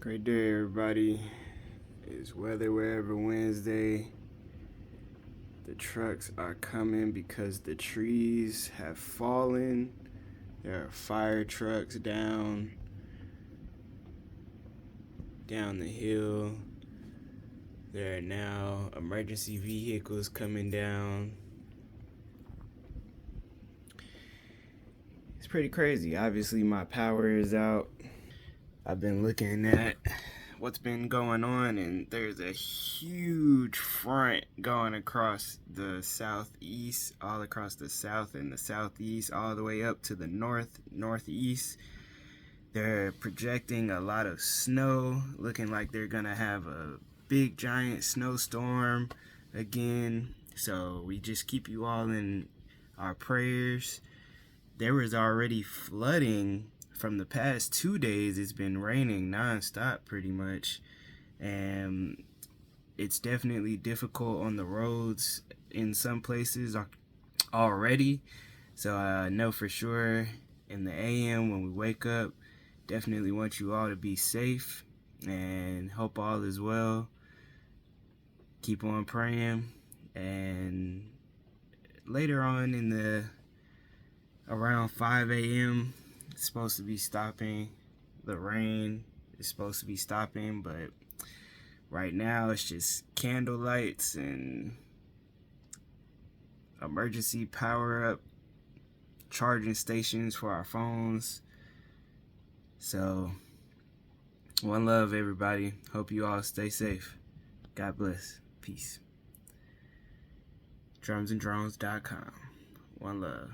Great day, everybody. It's Weather Wherever Wednesday. The trucks are coming because the trees have fallen. There are fire trucks down the hill. There are now emergency vehicles coming down. It's pretty crazy. Obviously, my power is out. I've been looking at what's been going on, and there's a huge front going across the southeast, all across the south and the southeast, all the way up to the northeast. They're projecting a lot of snow, looking like they're gonna have a big giant snowstorm again. So we just keep you all in our prayers. There was already flooding from the past 2 days. It's been raining nonstop pretty much, and it's definitely difficult on the roads in some places already. So I know for sure in the AM when we wake up, definitely want you all to be safe and hope all is well. Keep on praying, and later on in the around 5 a.m. it's supposed to be stopping. The rain is supposed to be stopping, but right now it's just candle lights and emergency power up charging stations for our phones. So one love, everybody. Hope you all stay safe. God bless. Peace. drumsanddrones.com. One love.